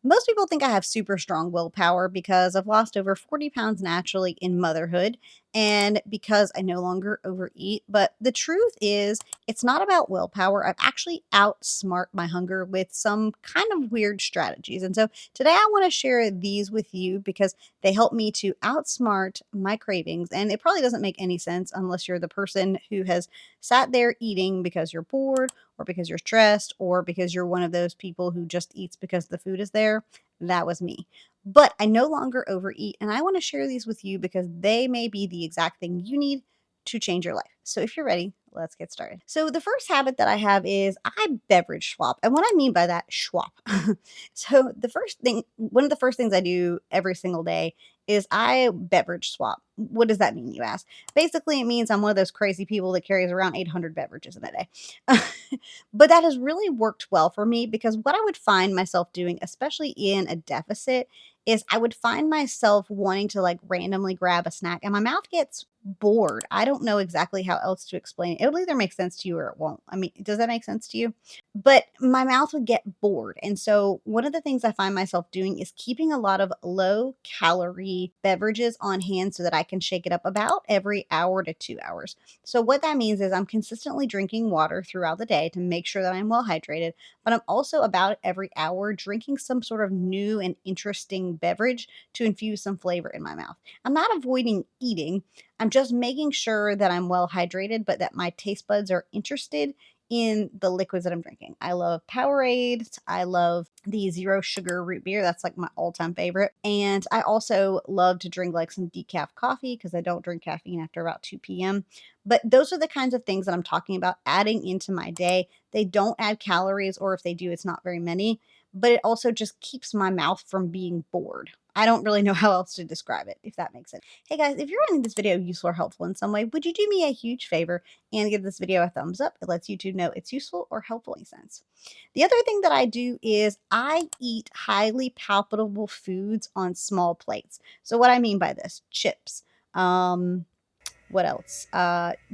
Most people think I have super strong willpower because I've lost over 40 pounds naturally in motherhood and because I no longer overeat. But the truth is, it's not about willpower. I've actually outsmart my hunger with some kind of weird strategies. And so today I want to share these with you because they help me to outsmart my cravings. And it probably doesn't make any sense unless you're the person who has sat there eating because you're bored or because you're stressed or because you're one of those people who just eats because the food is there. That was me. But I no longer overeat, and I want to share these with you because they may be the exact thing you need to change your life. So if you're ready, let's get started. So the first habit that I have is I beverage swap. And what I mean by that, swap. So one of the first things I do every single day is I beverage swap. What does that mean, you ask? Basically, it means I'm one of those crazy people that carries around 800 beverages in a day. But that has really worked well for me because what I would find myself doing, especially in a deficit, is I would find myself wanting to like randomly grab a snack and my mouth gets bored. I don't know exactly how else to explain it. It'll either make sense to you or it won't. I mean, does that make sense to you? But my mouth would get bored. And so one of the things I find myself doing is keeping a lot of low calorie beverages on hand so that I can shake it up about every hour to 2 hours. So what that means is I'm consistently drinking water throughout the day to make sure that I'm well hydrated, but I'm also about every hour drinking some sort of new and interesting beverage to infuse some flavor in my mouth. I'm not avoiding eating. I'm just making sure that I'm well hydrated, but that my taste buds are interested in the liquids that I'm drinking. I love Powerade. I love the zero sugar root beer. That's like my all-time favorite. And I also love to drink like some decaf coffee because I don't drink caffeine after about 2 p.m. But those are the kinds of things that I'm talking about adding into my day. They don't add calories, or if they do, it's not very many, but it also just keeps my mouth from being bored. I don't really know how else to describe it, if that makes sense. Hey guys, if you're finding this video useful or helpful in some way, would you do me a huge favor and give this video a thumbs up? It lets YouTube know it's useful or helpful in any sense. The other thing that I do is I eat highly palpable foods on small plates. So what I mean by this, chips, what else?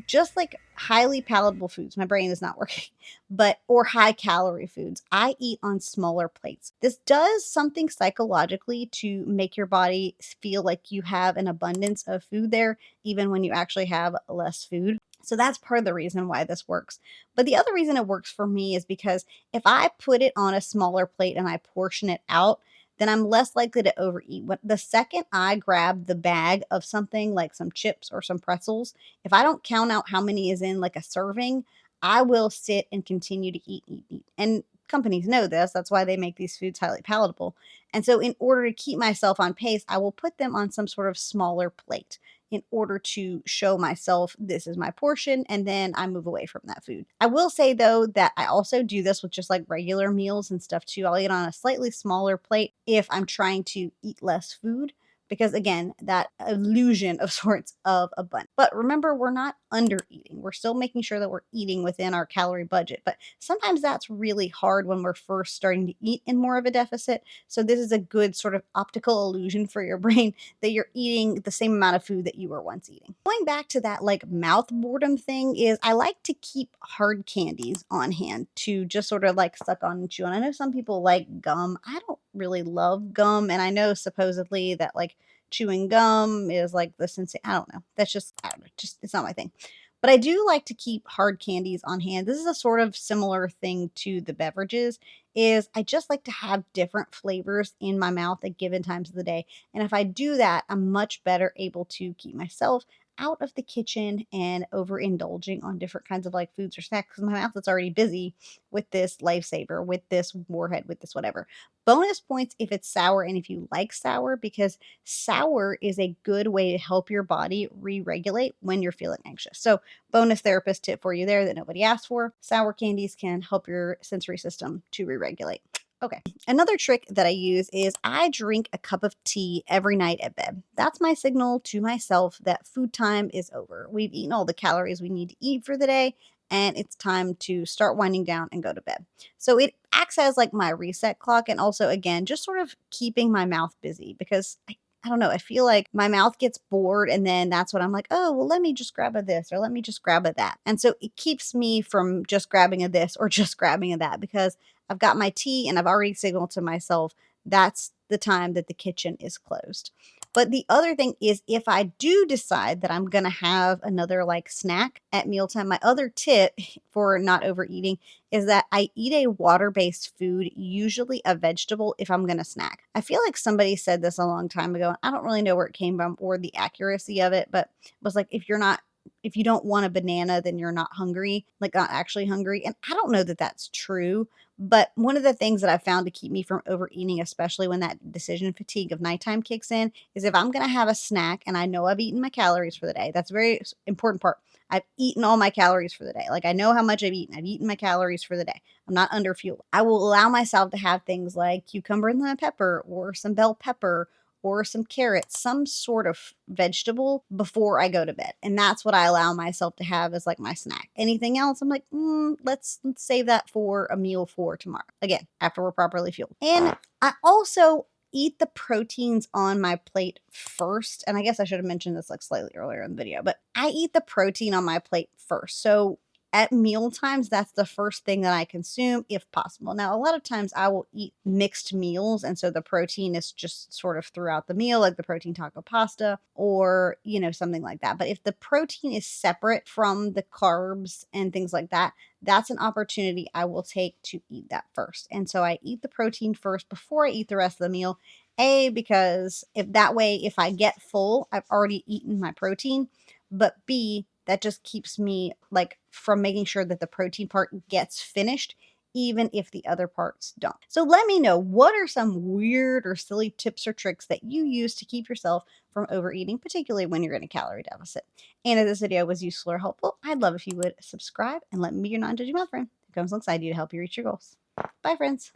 Just like highly palatable foods. My brain is not working, but or high calorie foods. I eat on smaller plates. This does something psychologically to make your body feel like you have an abundance of food there, even when you actually have less food. So that's part of the reason why this works. But the other reason it works for me is because if I put it on a smaller plate and I portion it out, then I'm less likely to overeat. But the second I grab the bag of something like some chips or some pretzels, if I don't count out how many is in like a serving, I will sit and continue to eat, eat, eat. And companies know this. That's why they make these foods highly palatable. And so, in order to keep myself on pace, I will put them on some sort of smaller plate in order to show myself this is my portion, and then I move away from that food. I will say though that I also do this with just like regular meals and stuff too. I'll eat on a slightly smaller plate if I'm trying to eat less food because again, that illusion of sorts of abundance. But remember, we're not under eating. We're still making sure that we're eating within our calorie budget. But sometimes that's really hard when we're first starting to eat in more of a deficit. So this is a good sort of optical illusion for your brain that you're eating the same amount of food that you were once eating. Going back to that like mouth boredom thing is I like to keep hard candies on hand to just sort of like suck on and chew on. I know some people like gum. I don't really love gum, and I know supposedly that like chewing gum is like the sensation. I don't know. That's just I don't know. Just it's not my thing. But I do like to keep hard candies on hand. This is a sort of similar thing to the beverages is I just like to have different flavors in my mouth at given times of the day. And if I do that, I'm much better able to keep myself out of the kitchen and overindulging on different kinds of like foods or snacks because my mouth is already busy with this lifesaver, with this warhead, with this whatever. Bonus points if it's sour and if you like sour, because sour is a good way to help your body re regulate when you're feeling anxious. So, bonus therapist tip for you there that nobody asked for, sour candies can help your sensory system to re regulate. Okay. Another trick that I use is I drink a cup of tea every night at bed. That's my signal to myself that food time is over. We've eaten all the calories we need to eat for the day, and it's time to start winding down and go to bed. So it acts as like my reset clock, and also, again, just sort of keeping my mouth busy because I don't know. I feel like my mouth gets bored, and then that's when I'm like, oh, well, let me just grab a this or let me just grab a that. And so it keeps me from just grabbing a this or just grabbing a that because I've got my tea and I've already signaled to myself that's the time that the kitchen is closed. But the other thing is, if I do decide that I'm going to have another like snack at mealtime, my other tip for not overeating is that I eat a water-based food, usually a vegetable, if I'm going to snack. I feel like somebody said this a long time ago, and I don't really know where it came from or the accuracy of it, but it was like, if you don't want a banana, then you're not hungry, like not actually hungry. And I don't know that that's true, but one of the things that I found to keep me from overeating, especially when that decision fatigue of nighttime kicks in, is if I'm going to have a snack and I know I've eaten my calories for the day. That's a very important part. I've eaten all my calories for the day. Like I know how much I've eaten. I've eaten my calories for the day. I'm not under fuel. I will allow myself to have things like cucumber and lemon pepper or some bell pepper or some carrots, some sort of vegetable before I go to bed. And that's what I allow myself to have as like my snack. Anything else, I'm like, let's save that for a meal for tomorrow. Again, after we're properly fueled. And I also eat the proteins on my plate first. And I guess I should have mentioned this like slightly earlier in the video, but I eat the protein on my plate first. So at meal times, that's the first thing that I consume if possible. Now, a lot of times I will eat mixed meals. And so the protein is just sort of throughout the meal, like the protein taco pasta or, something like that. But if the protein is separate from the carbs and things like that, that's an opportunity I will take to eat that first. And so I eat the protein first before I eat the rest of the meal. Because if I get full, I've already eaten my protein. But B, that just keeps me like from making sure that the protein part gets finished, even if the other parts don't. So let me know, what are some weird or silly tips or tricks that you use to keep yourself from overeating, particularly when you're in a calorie deficit? And if this video was useful or helpful, I'd love if you would subscribe and let me be your non-judgmental friend who comes alongside you to help you reach your goals. Bye, friends.